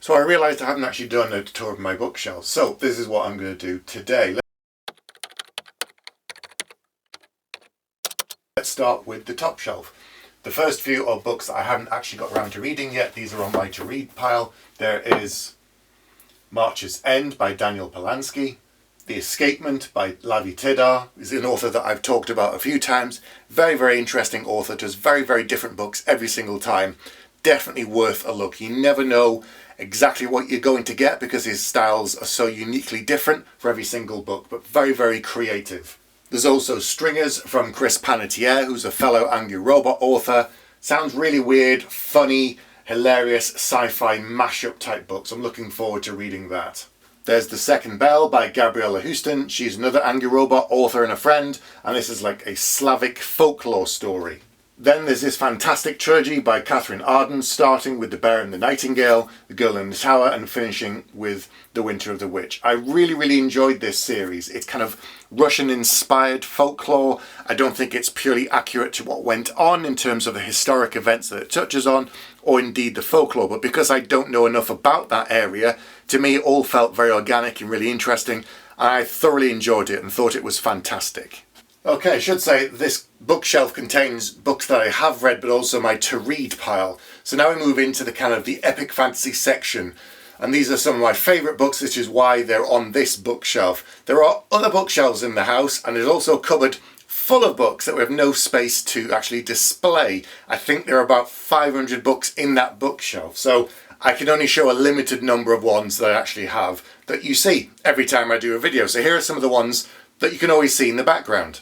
So I realised I haven't actually done a tour of my bookshelf, so this is what I'm going to do today. Let's start with the top shelf. The first few are books that I haven't actually got around to reading yet. These are on my to read pile. There is March's End by Daniel Polanski. The Escapement by Lavie Tidhar is an author that I've talked about a few times. Very, very interesting author, does very, very different books every single time. Definitely worth a look. You never know exactly what you're going to get because his styles are so uniquely different for every single book, but very, very creative. There's also Stringers from Chris Panettiere, who's a fellow Angry Robot author. Sounds really weird, funny, hilarious sci-fi mashup type books. I'm looking forward to reading that. There's The Second Bell by Gabriella Houston. She's another Angry Robot author and a friend, and this is like a Slavic folklore story. Then there's this fantastic trilogy by Catherine Arden, starting with The Bear and the Nightingale, The Girl in the Tower, and finishing with The Winter of the Witch. I really, really enjoyed this series. It's kind of Russian-inspired folklore. I don't think it's purely accurate to what went on in terms of the historic events that it touches on, or indeed the folklore, but because I don't know enough about that area, to me it all felt very organic and really interesting. I thoroughly enjoyed it and thought it was fantastic. Okay, I should say this bookshelf contains books that I have read, but also my to-read pile. So now we move into the kind of the epic fantasy section. And these are some of my favourite books, which is why they're on this bookshelf. There are other bookshelves in the house, and there's also a cupboard full of books that we have no space to actually display. I think there are about 500 books in that bookshelf. So I can only show a limited number of ones that I actually have that you see every time I do a video. So here are some of the ones that you can always see in the background.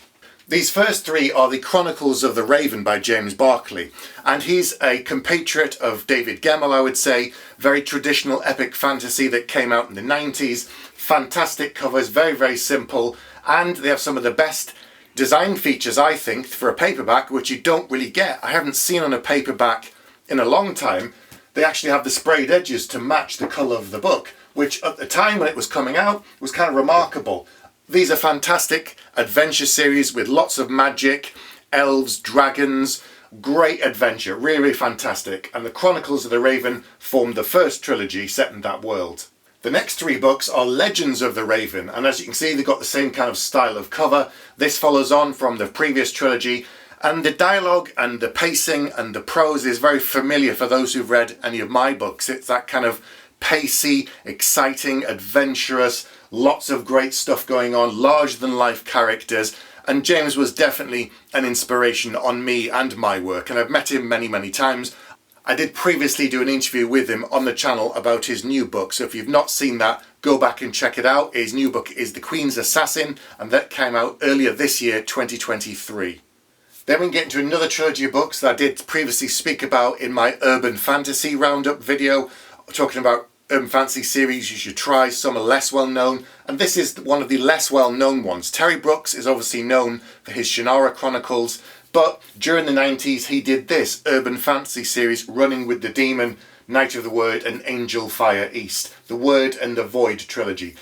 These first three are the Chronicles of the Raven by James Barclay, and he's a compatriot of David Gemmell, I would say. Very traditional epic fantasy that came out in the 90s. Fantastic covers, very, very simple, and they have some of the best design features, I think, for a paperback, which you don't really get. I haven't seen on a paperback in a long time. They actually have the sprayed edges to match the colour of the book, which at the time when it was coming out was kind of remarkable. These are fantastic adventure series with lots of magic, elves, dragons, great adventure, really, really fantastic. And the Chronicles of the Raven formed the first trilogy set in that world. The next three books are Legends of the Raven, and as you can see, they've got the same kind of style of cover. This follows on from the previous trilogy, and the dialogue and the pacing and the prose is very familiar for those who've read any of my books. It's that kind of pacey, exciting, adventurous, lots of great stuff going on, larger-than-life characters, and James was definitely an inspiration on me and my work, and I've met him many, many times. I did previously do an interview with him on the channel about his new book, so if you've not seen that, go back and check it out. His new book is The Queen's Assassin, and that came out earlier this year, 2023. Then we get into another trilogy of books that I did previously speak about in my Urban Fantasy Roundup video, talking about urban fantasy series you should try. Some are less well known, and this is one of the less well known ones. Terry Brooks is obviously known for his Shannara Chronicles, but during the 90s he did this urban fantasy series, Running with the Demon, Night of the Word, and Angel Fire East, the Word and the Void trilogy.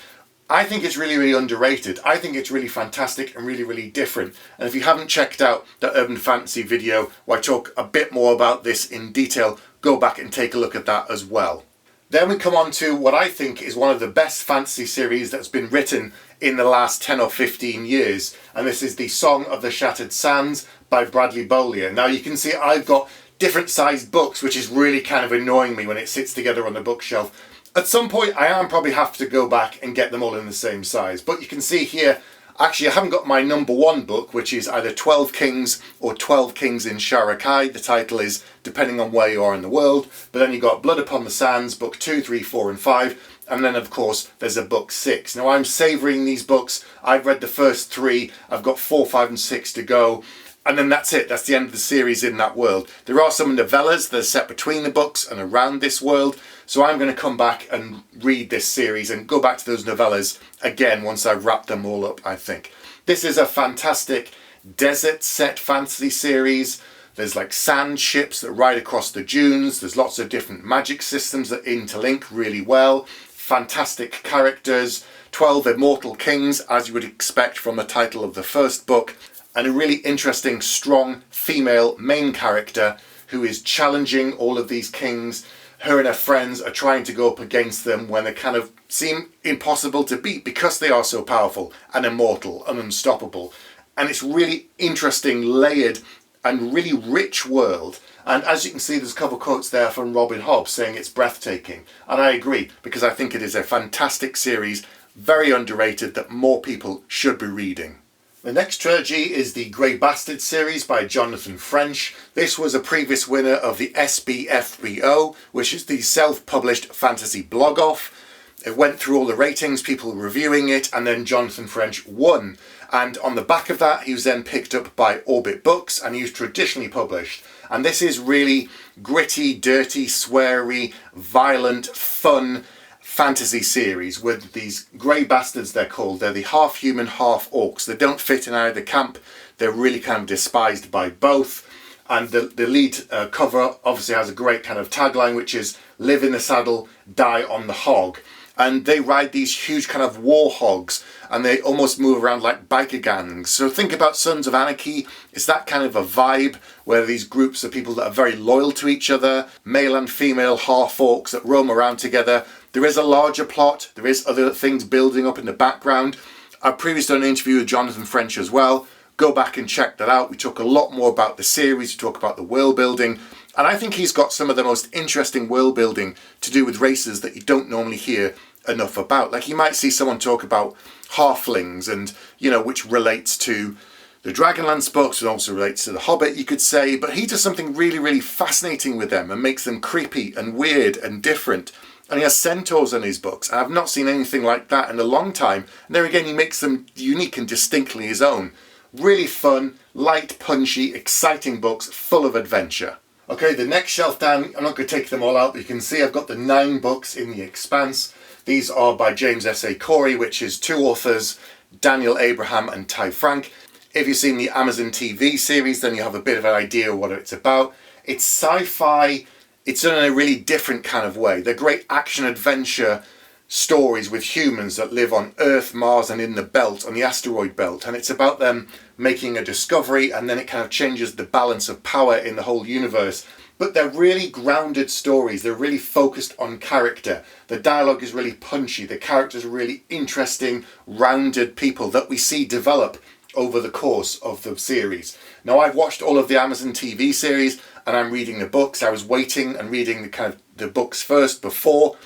I think it's really, really underrated. I think it's really fantastic and really, really different. And if you haven't checked out the urban fantasy video where I talk a bit more about this in detail, go back and take a look at that as well. Then we come on to what I think is one of the best fantasy series that's been written in the last 10 or 15 years. And this is The Song of the Shattered Sands by Bradley Beaulieu. Now you can see I've got different sized books, which is really kind of annoying me when it sits together on the bookshelf. At some point I am probably have to go back and get them all in the same size. But you can see here, actually I haven't got my number one book, which is either 12 Kings or 12 Kings in Sharakai. The title is depending on where you are in the world. But then you've got Blood Upon the Sands, book 2, 3, 4 and 5. And then of course there's a book 6. Now I'm savouring these books. I've read the first 3. I've got 4, 5 and 6 to go. And then that's it. That's the end of the series in that world. There are some novellas that are set between the books and around this world. So I'm going to come back and read this series and go back to those novellas again once I've wrapped them all up, I think. This is a fantastic desert set fantasy series. There's like sand ships that ride across the dunes. There's lots of different magic systems that interlink really well. Fantastic characters. 12 immortal kings, as you would expect from the title of the first book. And a really interesting, strong female main character who is challenging all of these kings, her and her friends are trying to go up against them when they kind of seem impossible to beat because they are so powerful and immortal and unstoppable. And it's really interesting, layered and really rich world. And as you can see, there's a couple of quotes there from Robin Hobbs saying it's breathtaking. And I agree, because I think it is a fantastic series, very underrated, that more people should be reading. The next trilogy is the Grey Bastard series by Jonathan French. This was a previous winner of the SBFBO, which is the self-published fantasy blog-off. It went through all the ratings, people reviewing it, and then Jonathan French won. And on the back of that, he was then picked up by Orbit Books, and he was traditionally published. And this is really gritty, dirty, sweary, violent, fun fantasy series with these grey bastards, they're called. They're the half human, half orcs. They don't fit in either camp. They're really kind of despised by both. And the lead cover obviously has a great kind of tagline, which is live in the saddle, die on the hog. And they ride these huge kind of war hogs, and they almost move around like biker gangs. So think about Sons of Anarchy. It's that kind of a vibe where these groups of people that are very loyal to each other, male and female half orcs that roam around together. There is a larger plot. There is other things building up in the background. I've previously done an interview with Jonathan French as well. Go back and check that out. We talk a lot more about the series. We talk about the world building. And I think he's got some of the most interesting world building to do with races that you don't normally hear enough about. Like you might see someone talk about halflings and, which relates to the Dragonlance books and also relates to The Hobbit, you could say. But he does something really, really fascinating with them and makes them creepy and weird and different. And he has centaurs in his books. And I've not seen anything like that in a long time. And there again, he makes them unique and distinctly his own. Really fun, light, punchy, exciting books full of adventure. Okay, the next shelf down, I'm not going to take them all out, but you can see I've got the 9 books in the Expanse. These are by James S.A. Corey, which is 2 authors, Daniel Abraham and Ty Frank. If you've seen the Amazon TV series, then you have a bit of an idea of what it's about. It's sci-fi. It's done in a really different kind of way. They're great action-adventure stories with humans that live on Earth, Mars, and in the belt, on the asteroid belt. And it's about them making a discovery, and then it kind of changes the balance of power in the whole universe. But they're really grounded stories. They're really focused on character. The dialogue is really punchy. The characters are really interesting, rounded people that we see develop over the course of the series. Now, I've watched all of the Amazon TV series, and I'm reading the books. I was waiting and reading the books first before.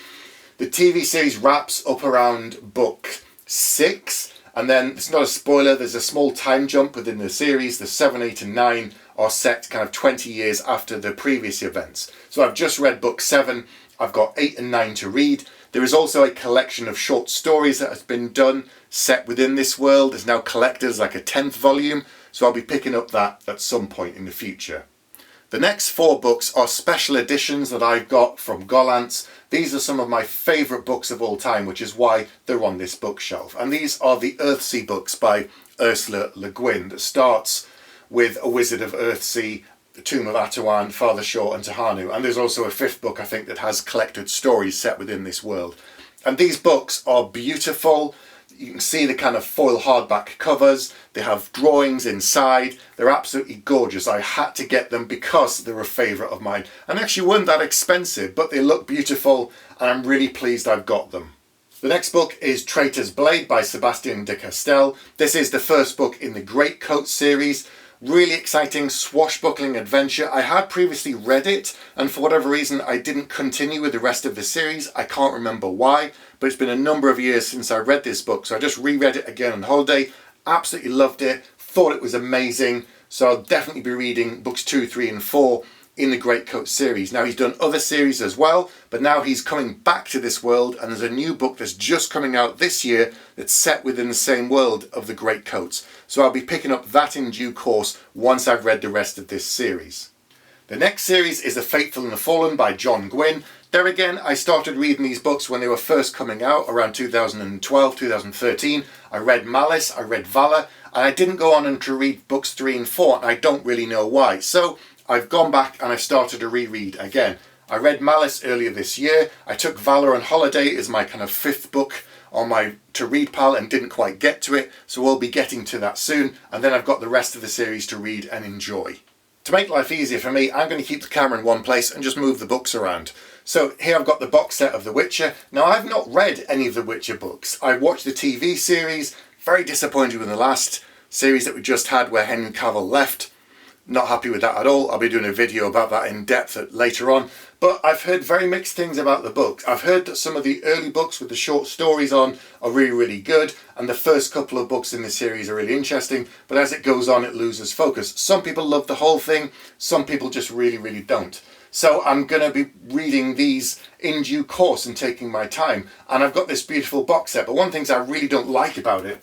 The TV series wraps up around book 6, and then it's not a spoiler, there's a small time jump within the series. The 7, 8 and 9 are set kind of 20 years after the previous events. So I've just read book 7, I've got 8 and 9 to read. There is also a collection of short stories that has been done, set within this world. There's now collected as like a 10th volume, so I'll be picking up that at some point in the future. The next 4 books are special editions that I've got from Gollancz. These are some of my favourite books of all time, which is why they're on this bookshelf. And these are the Earthsea books by Ursula Le Guin that starts with A Wizard of Earthsea, The Tomb of Atuan, Father Shaw and Tahanu. And there's also a 5th book, I think, that has collected stories set within this world. And these books are beautiful. You can see the kind of foil hardback covers. They have drawings inside. They're absolutely gorgeous. I had to get them because they're a favourite of mine. And actually weren't that expensive, but they look beautiful and I'm really pleased I've got them. The next book is Traitor's Blade by Sebastian de Castell. This is the first book in the Greatcoat series. Really exciting swashbuckling adventure. I had previously read it and for whatever reason I didn't continue with the rest of the series. I can't remember why, but it's been a number of years since I read this book, so I just reread it again on holiday. Absolutely loved it, thought it was amazing, so I'll definitely be reading books 2, 3 and 4 in the Greatcoat series. Now he's done other series as well, but now he's coming back to this world and there's a new book that's just coming out this year that's set within the same world of the Greatcoats. So I'll be picking up that in due course once I've read the rest of this series. The next series is The Fateful and the Fallen by John Gwynne. There again, I started reading these books when they were first coming out around 2012, 2013. I read Malice, I read Valor, and I didn't go on and to read books 3 and 4, and I don't really know why. So I've gone back and I started to reread again. I read Malice earlier this year. I took Valor on holiday as my kind of 5th book on my to read pile and didn't quite get to it, so we'll be getting to that soon, and then I've got the rest of the series to read and enjoy. To make life easier for me, I'm going to keep the camera in one place and just move the books around. So here I've got the box set of The Witcher. Now I've not read any of the Witcher books. I watched the TV series, very disappointed with the last series that we just had where Henry Cavill left. Not happy with that at all. I'll be doing a video about that in depth later on. But I've heard very mixed things about the books. I've heard that some of the early books with the short stories on are really, really good. And the first couple of books in the series are really interesting. But as it goes on, it loses focus. Some people love the whole thing. Some people just really, really don't. So I'm going to be reading these in due course and taking my time. And I've got this beautiful box set. But one of the things I really don't like about it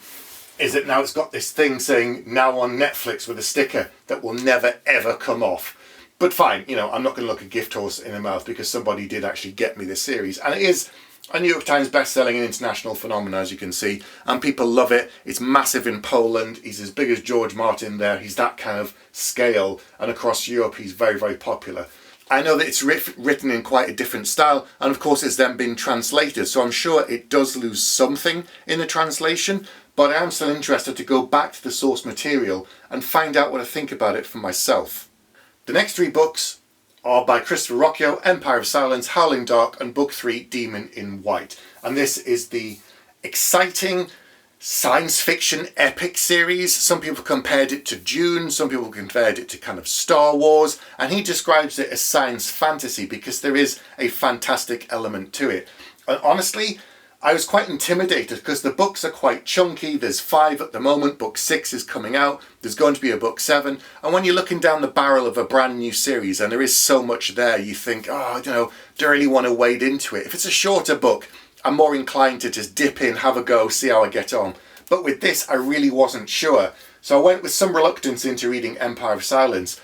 is that now it's got this thing saying now on Netflix with a sticker that will never ever come off. But fine, you know, I'm not going to look a gift horse in the mouth because somebody did actually get me this series. And it is a New York Times best-selling and international phenomenon, as you can see. And people love it. It's massive in Poland. He's as big as George Martin there. He's that kind of scale. And across Europe, he's very, very popular. I know that it's written in quite a different style, and of course it's then been translated, so I'm sure it does lose something in the translation, but I am still interested to go back to the source material and find out what I think about it for myself. The next 3 books are by Christopher Ruocchio: Empire of Silence, Howling Dark, and Book 3, Demon in White. And this is the exciting science fiction epic series. Some people compared it to Dune, some people compared it to kind of Star Wars, and he describes it as science fantasy because there is a fantastic element to it. And honestly, I was quite intimidated because the books are quite chunky. There's 5 at the moment, book 6 is coming out, there's going to be a book 7, and when you're looking down the barrel of a brand new series and there is so much there, you think, oh, you know, do I really want to wade into it? If it's a shorter book, I'm more inclined to just dip in, have a go, see how I get on. But with this, I really wasn't sure. So I went with some reluctance into reading Empire of Silence,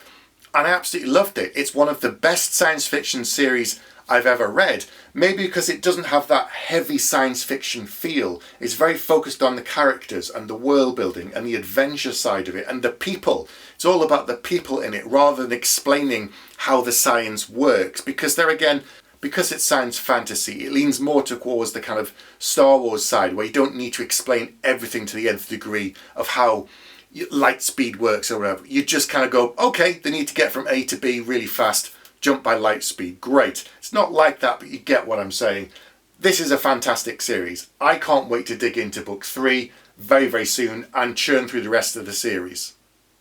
and I absolutely loved it. It's one of the best science fiction series I've ever read. Maybe because it doesn't have that heavy science fiction feel. It's very focused on the characters and the world building and the adventure side of it and the people. It's all about the people in it rather than explaining how the science works. Because there again, because it's science fantasy, it leans more towards the kind of Star Wars side where you don't need to explain everything to the nth degree of how light speed works or whatever. You just kind of go, okay, they need to get from A to B really fast, jump by light speed, great. It's not like that, but you get what I'm saying. This is a fantastic series. I can't wait to dig into book 3 very, very soon and churn through the rest of the series.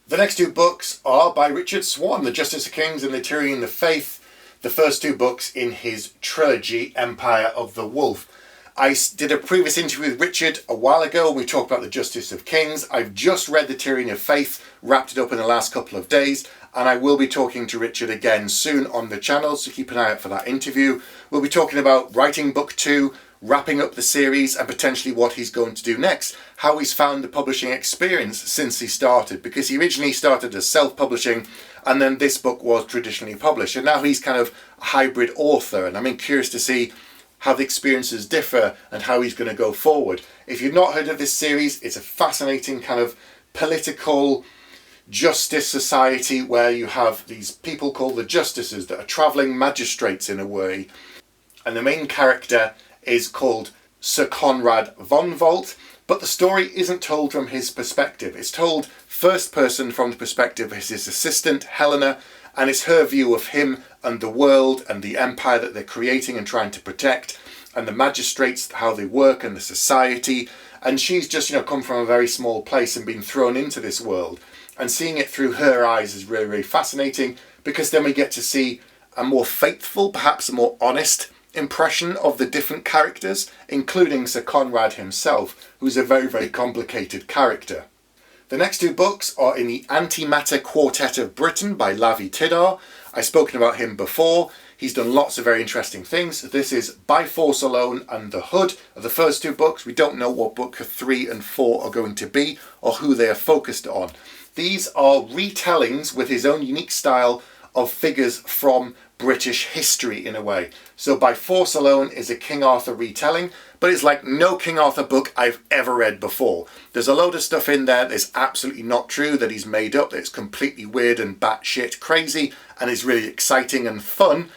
The next 2 books are by Richard Swan, The Justice of Kings and The Tyranny of the Faith. The first 2 books in his trilogy, Empire of the Wolf. I did a previous interview with Richard a while ago. We talked about The Justice of Kings. I've just read The Tyranny of Faith, wrapped it up in the last couple of days, and I will be talking to Richard again soon on the channel, so keep an eye out for that interview. We'll be talking about writing book 2, wrapping up the series, and potentially what he's going to do next, how he's found the publishing experience since he started, because he originally started as self-publishing, and then this book was traditionally published, and now he's kind of a hybrid author, and I'm curious to see how the experiences differ and how he's going to go forward. If you've not heard of this series, it's a fascinating kind of political justice society where you have these people called the Justices that are travelling magistrates in a way, and the main character is called Sir Conrad von Volt, but the story isn't told from his perspective. It's told first person from the perspective of his assistant Helena, and it's her view of him and the world and the empire that they're creating and trying to protect, and the magistrates, how they work, and the society. And she's just, come from a very small place and been thrown into this world, and seeing it through her eyes is really, really fascinating, because then we get to see a more faithful, perhaps a more honest impression of the different characters, including Sir Conrad himself, who's a very, very complicated character. The next 2 books are in the Antimatter Quartet of Britain by Lavie Tidhar. I've spoken about him before. He's done lots of very interesting things. This is By Force Alone and The Hood are the first 2 books. We don't know what book 3 and 4 are going to be or who they are focused on. These are retellings with his own unique style of figures from British history in a way. So By Force Alone is a King Arthur retelling, but it's like no King Arthur book I've ever read before. There's a load of stuff in there that's absolutely not true, that he's made up, that's completely weird and batshit crazy, and is really exciting and fun.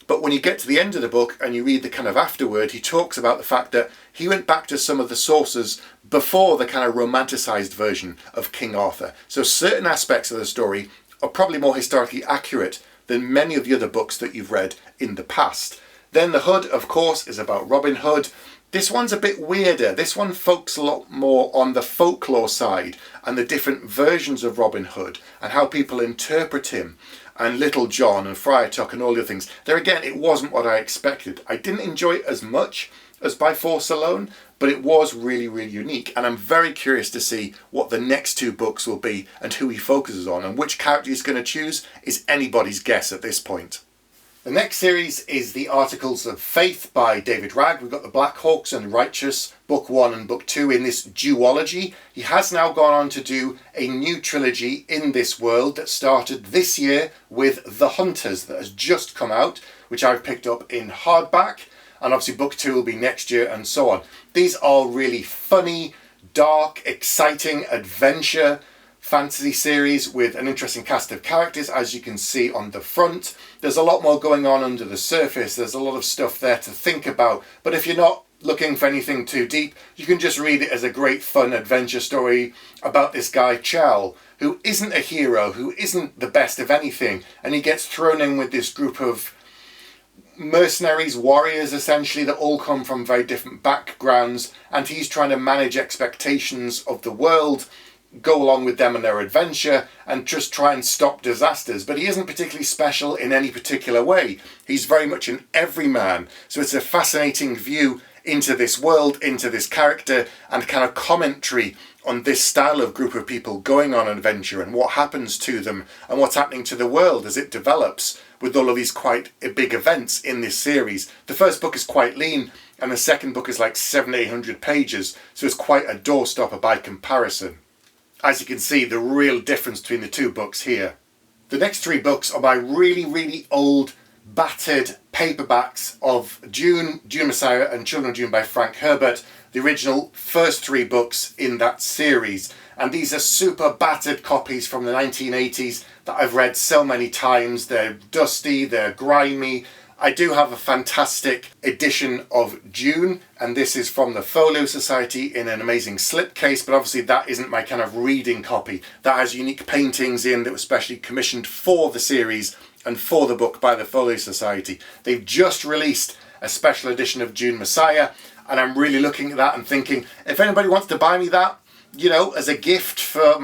But when you get to the end of the book and you read the kind of afterword, he talks about the fact that he went back to some of the sources before the kind of romanticized version of King Arthur. So certain aspects of the story are probably more historically accurate than many of the other books that you've read in the past. Then The Hood, of course, is about Robin Hood. This one's a bit weirder. This one focuses a lot more on the folklore side and the different versions of Robin Hood and how people interpret him, and Little John and Friar Tuck and all the other things. There again, it wasn't what I expected. I didn't enjoy it as much as By Force Alone, but it was really, really unique. And I'm very curious to see what the next two books will be and who he focuses on, and which character he's going to choose is anybody's guess at this point. The next series is The Articles of Faith by David Ragg. We've got the Black Hawks and Righteous, Book 1 and Book 2 in this duology. He has now gone on to do a new trilogy in this world that started this year with The Hunters that has just come out, which I've picked up in hardback. And obviously Book 2 will be next year and so on. These are really funny, dark, exciting adventure fantasy series with an interesting cast of characters, as you can see on the front. There's a lot more going on under the surface. There's a lot of stuff there to think about. But if you're not looking for anything too deep, you can just read it as a great fun adventure story about this guy Chal, who isn't a hero, who isn't the best of anything, and he gets thrown in with this group of mercenaries, warriors essentially, that all come from very different backgrounds, and he's trying to manage expectations of the world, go along with them and their adventure, and just try and stop disasters. But he isn't particularly special in any particular way. He's very much an everyman. So it's a fascinating view into this world, into this character, and kind of commentary on this style of group of people going on an adventure and what happens to them and what's happening to the world as it develops with all of these quite big events in this series. The first book is quite lean, and the second book is like 700-800 pages, so it's quite a doorstopper by comparison. As you can see, the real difference between the two books here. The next three books are by really, really old, battered paperbacks of Dune, Dune Messiah and Children of Dune by Frank Herbert, the original first three books in that series. And these are super battered copies from the 1980s that I've read so many times. They're dusty, they're grimy. I do have a fantastic edition of Dune, and this is from the Folio Society in an amazing slipcase, but obviously that isn't my kind of reading copy. That has unique paintings in that were specially commissioned for the series and for the book by the Folio Society. They've just released a special edition of Dune Messiah, and I'm really looking at that and thinking, if anybody wants to buy me that, you know, as a gift for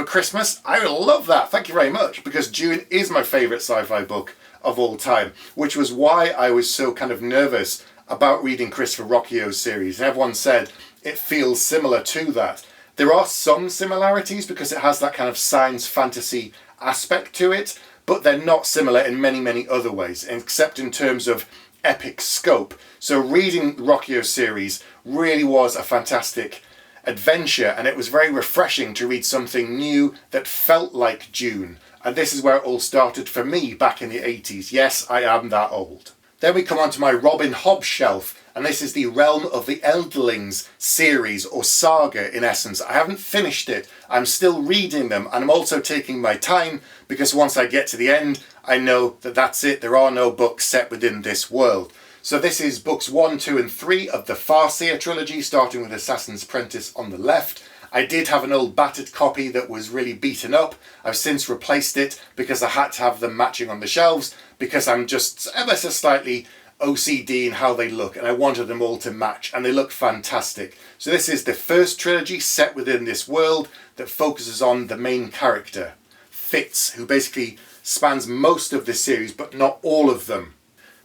Christmas, I would love that. Thank you very much, because Dune is my favourite sci-fi book of all time, which was why I was so kind of nervous about reading Christopher Ruocchio's series. And everyone said it feels similar to that. There are some similarities because it has that kind of science fantasy aspect to it, but they're not similar in many, many other ways, except in terms of epic scope. So reading Ruocchio's series really was a fantastic adventure, and it was very refreshing to read something new that felt like Dune. And this is where it all started for me back in the 80s. Yes, I am that old. Then we come on to my Robin Hobb shelf, and this is the Realm of the Elderlings series, or saga in essence. I haven't finished it. I'm still reading them, and I'm also taking my time, because once I get to the end, I know that that's it. There are no books set within this world. So this is books 1, 2 and 3 of the Farseer trilogy, starting with Assassin's Apprentice on the left. I did have an old battered copy that was really beaten up. I've since replaced it because I had to have them matching on the shelves, because I'm just ever so slightly OCD in how they look, and I wanted them all to match, and they look fantastic. So this is the first trilogy set within this world that focuses on the main character, Fitz, who basically spans most of the series but not all of them.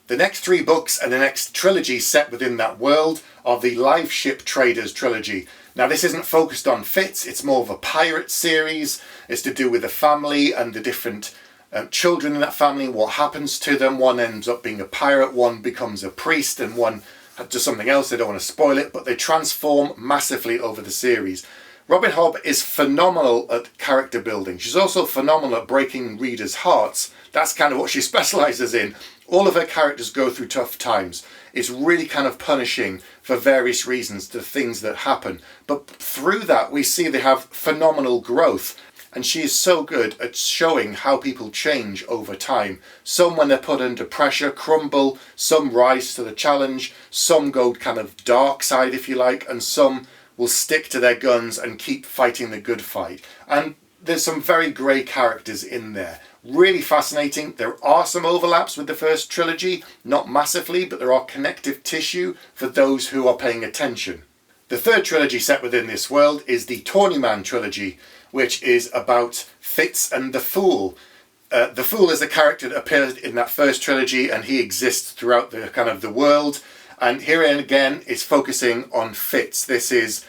The next three books and the next trilogy set within that world are the Live Ship Traders trilogy. Now this isn't focused on Fitz, it's more of a pirate series. It's to do with the family and the different children in that family, what happens to them. One ends up being a pirate, one becomes a priest, and one does something else. They don't want to spoil it, but they transform massively over the series. Robin Hobb is phenomenal at character building. She's also phenomenal at breaking readers' hearts. That's kind of what she specialises in. All of her characters go through tough times. It's really kind of punishing for various reasons, the things that happen. But through that, we see they have phenomenal growth. And she is so good at showing how people change over time. Some, when they're put under pressure, crumble. Some rise to the challenge. Some go kind of dark side, if you like. And some will stick to their guns and keep fighting the good fight. And there's some very grey characters in there. Really fascinating. There are some overlaps with the first trilogy, not massively, but there are connective tissue for those who are paying attention. The third trilogy set within this world is the Tawnyman trilogy, which is about Fitz and the Fool. The Fool is a character that appeared in that first trilogy, and he exists throughout the kind of the world. And here again is focusing on Fitz. This is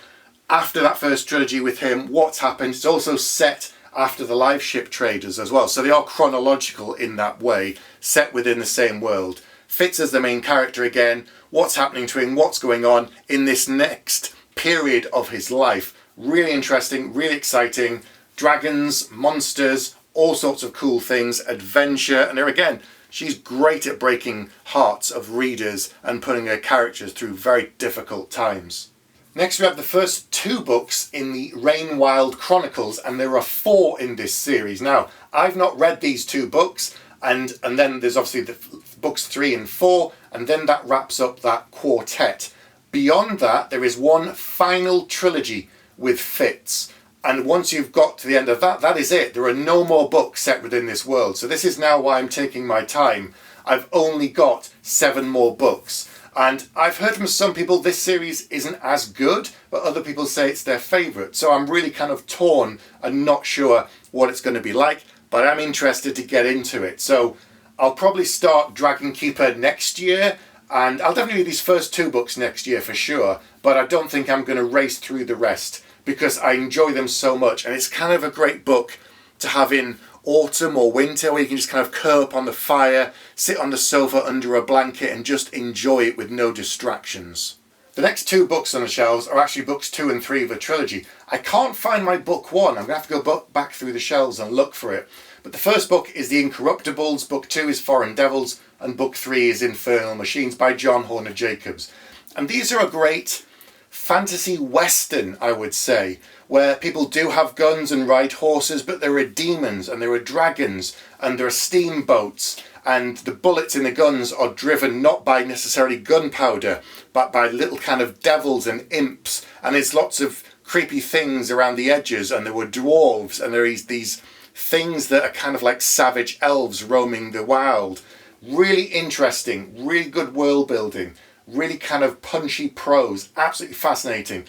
after that first trilogy with him, what's happened. It's also set after the Live Ship Traders as well. So they are chronological in that way, set within the same world. Fitz as the main character again, what's happening to him, what's going on in this next period of his life. Really interesting, really exciting. Dragons, monsters, all sorts of cool things, adventure, and there again, she's great at breaking hearts of readers and putting her characters through very difficult times. Next we have the first 2 books in the Rainwild Chronicles, and there are 4 in this series. Now, I've not read these 2 books, and then there's obviously the books 3 and 4, and then that wraps up that quartet. Beyond that, there is one final trilogy with Fitz. And once you've got to the end of that, that is it. There are no more books set within this world. So this is now why I'm taking my time. I've only got 7 more books. And I've heard from some people this series isn't as good, but other people say it's their favourite. So I'm really kind of torn and not sure what it's going to be like, but I'm interested to get into it. So I'll probably start Dragon Keeper next year, and I'll definitely read these first 2 books next year for sure, but I don't think I'm going to race through the rest, because I enjoy them so much, and it's kind of a great book to have in autumn or winter, where you can just kind of curl up on the fire, sit on the sofa under a blanket and just enjoy it with no distractions. The next 2 books on the shelves are actually books 2 and 3 of a trilogy. I can't find my book 1. I'm going to have to go back through the shelves and look for it. But the first book is The Incorruptibles, book 2 is Foreign Devils, and book 3 is Infernal Machines by John Horner Jacobs. And these are a great fantasy western, I would say, where people do have guns and ride horses, but there are demons and there are dragons and there are steamboats, and the bullets in the guns are driven not by necessarily gunpowder, but by little kind of devils and imps, and there's lots of creepy things around the edges, and there were dwarves, and there is these things that are kind of like savage elves roaming the wild. Really interesting, really good world building, really kind of punchy prose, absolutely fascinating.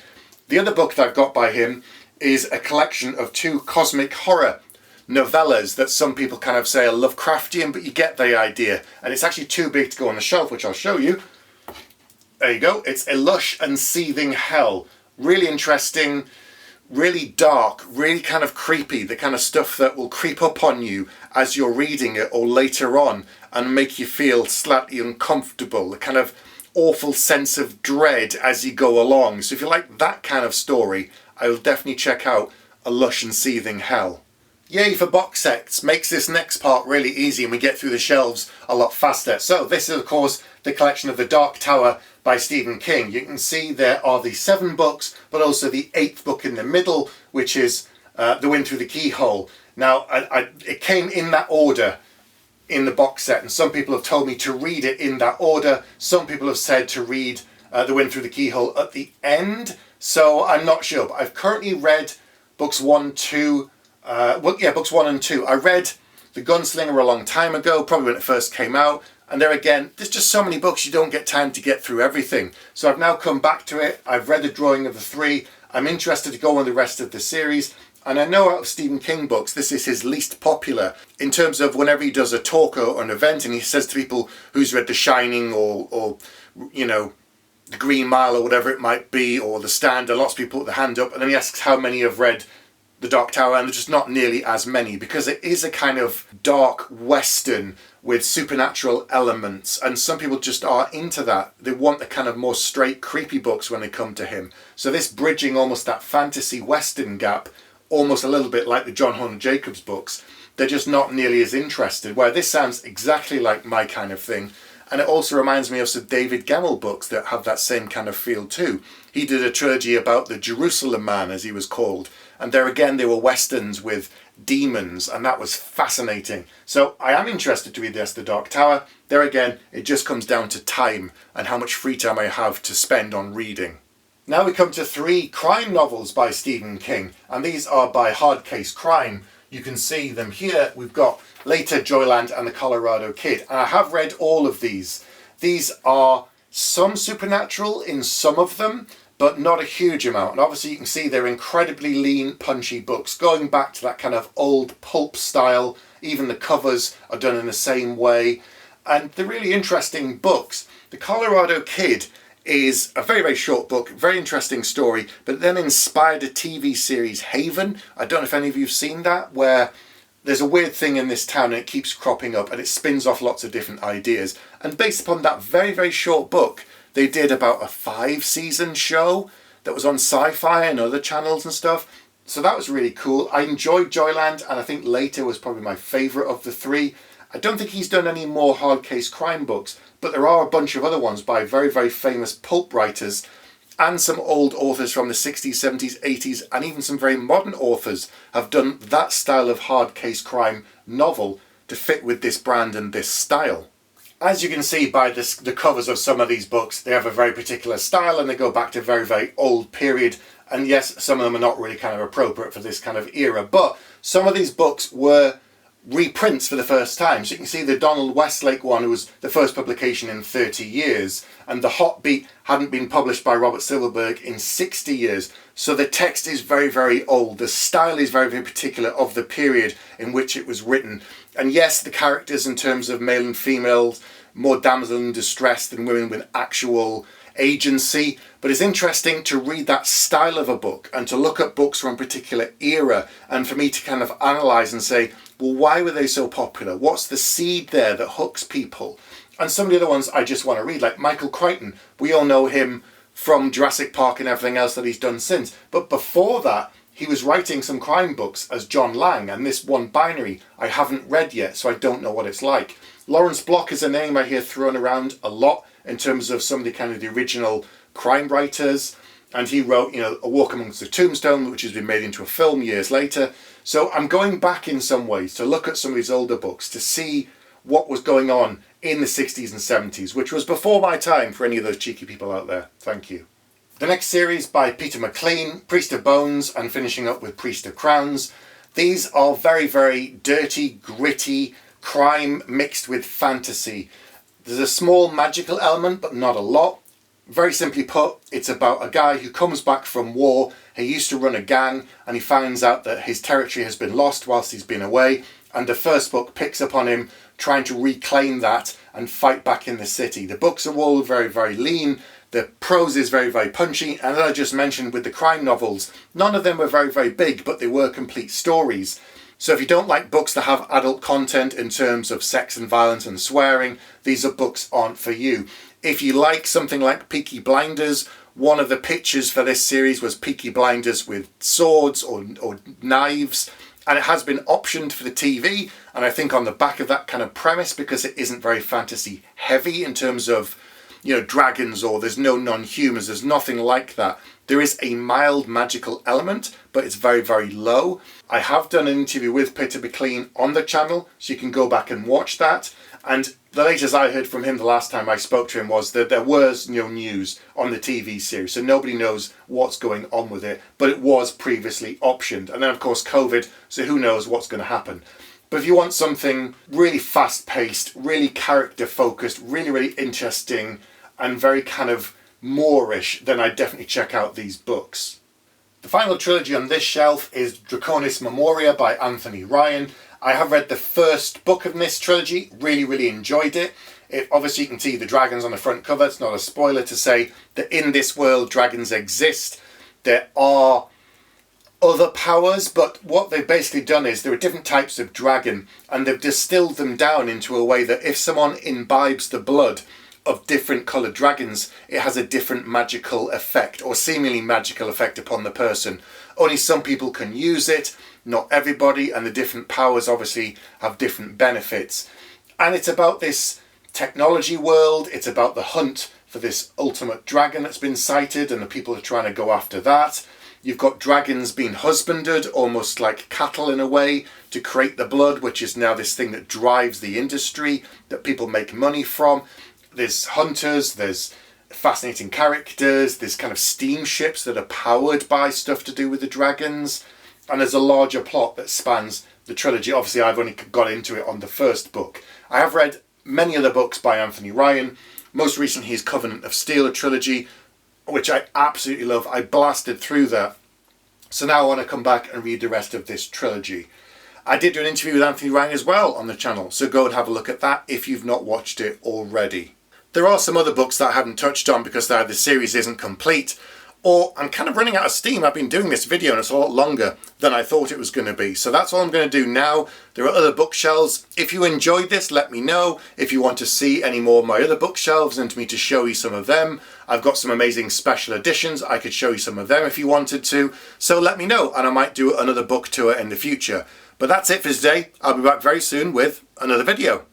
The other book that I've got by him is a collection of 2 cosmic horror novellas that some people kind of say are Lovecraftian, but you get the idea. And it's actually too big to go on the shelf, which I'll show you. There you go. It's A Lush and Seething Hell. Really interesting, really dark, really kind of creepy, the kind of stuff that will creep up on you as you're reading it or later on and make you feel slightly uncomfortable, the kind of awful sense of dread as you go along. So if you like that kind of story, I will definitely check out A Lush and Seething Hell. Yay for box sets, makes this next part really easy and we get through the shelves a lot faster. So this is of course the collection of The Dark Tower by Stephen King. You can see there are the 7 books, but also the 8th book in the middle, which is The Wind Through the Keyhole. Now it came in that order in the box set, and some people have told me to read it in that order. Some people have said to read The Wind Through the Keyhole at the end, so I'm not sure, but I've currently read books 1, 2, books 1 and 2. I read The Gunslinger a long time ago, probably when it first came out, and there again, there's just so many books you don't get time to get through everything. So I've now come back to it, I've read the drawing of the 3, I'm interested to go on the rest of the series, and I know out of Stephen King books, this is his least popular in terms of whenever he does a talk or an event and he says to people who's read The Shining or you know, The Green Mile or whatever it might be, or The Stand, and lots of people put their hand up, and then he asks how many have read The Dark Tower, and there's just not nearly as many, because it is a kind of dark western with supernatural elements, and some people just are into that. They want the kind of more straight, creepy books when they come to him. So this bridging almost that fantasy western gap, almost a little bit like the John Horner Jacobs books, they're just not nearly as interested, where this sounds exactly like my kind of thing. And it also reminds me of some David Gemmell books that have that same kind of feel too. He did a trilogy about the Jerusalem Man, as he was called, and there again they were westerns with demons, and that was fascinating. So I am interested to read The Dark Tower. There again, it just comes down to time and how much free time I have to spend on reading. Now we come to 3 crime novels by Stephen King, and these are by Hard Case Crime. You can see them here. We've got later Joyland and the Colorado Kid. And I have read all of these. These are some supernatural in some of them, but not a huge amount. And obviously you can see they're incredibly lean, punchy books, going back to that kind of old pulp style. Even the covers are done in the same way. And they're really interesting books. The Colorado Kid is a very, very short book, very interesting story, but then inspired a TV series, Haven. I don't know if any of you have seen that, where there's a weird thing in this town and it keeps cropping up and it spins off lots of different ideas. And based upon that very, very short book, they did about a 5-season show that was on Sci-Fi and other channels and stuff. So that was really cool. I enjoyed Joyland, and I think Later was probably my favourite of the three. I don't think he's done any more hard case crime books, but there are a bunch of other ones by very, very famous pulp writers and some old authors from the 60s, 70s, 80s, and even some very modern authors have done that style of hard case crime novel to fit with this brand and this style. As you can see by the covers of some of these books, they have a very particular style and they go back to a very, very old period. And yes, some of them are not really kind of appropriate for this kind of era, but some of these books were reprints for the first time. So you can see the Donald Westlake one, was the first publication in 30 years, and the Hot Beat hadn't been published by Robert Silverberg in 60 years. So the text is very, very old. The style is very, very particular of the period in which it was written. And yes, the characters in terms of male and females, more damsel in distress than women with actual agency, but it's interesting to read that style of a book and to look at books from a particular era, and for me to kind of analyse and say, well, why were they so popular? What's the seed there that hooks people? And some of the other ones I just want to read, like Michael Crichton. We all know him from Jurassic Park and everything else that he's done since, but before that he was writing some crime books as John Lang, and this One Binary I haven't read yet, so I don't know what it's like. Lawrence Block is a name I hear thrown around a lot in terms of some of the kind of the original crime writers, and he wrote, A Walk Amongst the Tombstone, which has been made into a film years later. So I'm going back in some ways to look at some of these older books to see what was going on in the 60s and 70s, which was before my time for any of those cheeky people out there. Thank you. The next series by Peter McLean, Priest of Bones, and finishing up with Priest of Crowns. These are very, very dirty, gritty crime mixed with fantasy. There's a small magical element, but not a lot. Very simply put, it's about a guy who comes back from war. He used to run a gang, and he finds out that his territory has been lost whilst he's been away. And the first book picks up on him trying to reclaim that and fight back in the city. The books are all very, very lean. The prose is very, very punchy. And as I just mentioned with the crime novels, none of them were very, very big, but they were complete stories. So if you don't like books that have adult content in terms of sex and violence and swearing, these are books aren't for you. If you like something like Peaky Blinders, one of the pitches for this series was Peaky Blinders with swords or knives, and it has been optioned for the TV, and I think on the back of that kind of premise, because it isn't very fantasy heavy in terms of, dragons, or there's no non-humans, there's nothing like that. There is a mild magical element, but it's very, very low. I have done an interview with Peter McLean on the channel, so you can go back and watch that. And the latest I heard from him the last time I spoke to him was that there was no news on the TV series, so nobody knows what's going on with it, but it was previously optioned. And then of course COVID, so who knows what's going to happen. But if you want something really fast-paced, really character-focused, really, really interesting, and very kind of Moorish, then I'd definitely check out these books. The final trilogy on this shelf is Draconis Memoria by Anthony Ryan. I have read the first book of this trilogy, really, really enjoyed it. Obviously you can see the dragons on the front cover. It's not a spoiler to say that in this world dragons exist. There are other powers, but what they've basically done is there are different types of dragon, and they've distilled them down into a way that if someone imbibes the blood of different coloured dragons, it has a different magical effect, or seemingly magical effect, upon the person. Only some people can use it, not everybody, and the different powers obviously have different benefits. And it's about this technology world, it's about the hunt for this ultimate dragon that's been sighted, and the people are trying to go after that. You've got dragons being husbanded, almost like cattle in a way, to create the blood, which is now this thing that drives the industry, that people make money from. There's hunters, there's fascinating characters, there's kind of steamships that are powered by stuff to do with the dragons, and there's a larger plot that spans the trilogy. Obviously, I've only got into it on the first book. I have read many other books by Anthony Ryan. Most recently, his Covenant of Steel trilogy, which I absolutely love. I blasted through that. So now I want to come back and read the rest of this trilogy. I did do an interview with Anthony Ryan as well on the channel, so go and have a look at that if you've not watched it already. There are some other books that I haven't touched on because the series isn't complete, or I'm kind of running out of steam. I've been doing this video and it's a lot longer than I thought it was going to be. So that's all I'm going to do now. There are other bookshelves. If you enjoyed this, let me know. If you want to see any more of my other bookshelves and me to show you some of them, I've got some amazing special editions. I could show you some of them if you wanted to. So let me know and I might do another book tour in the future. But that's it for today. I'll be back very soon with another video.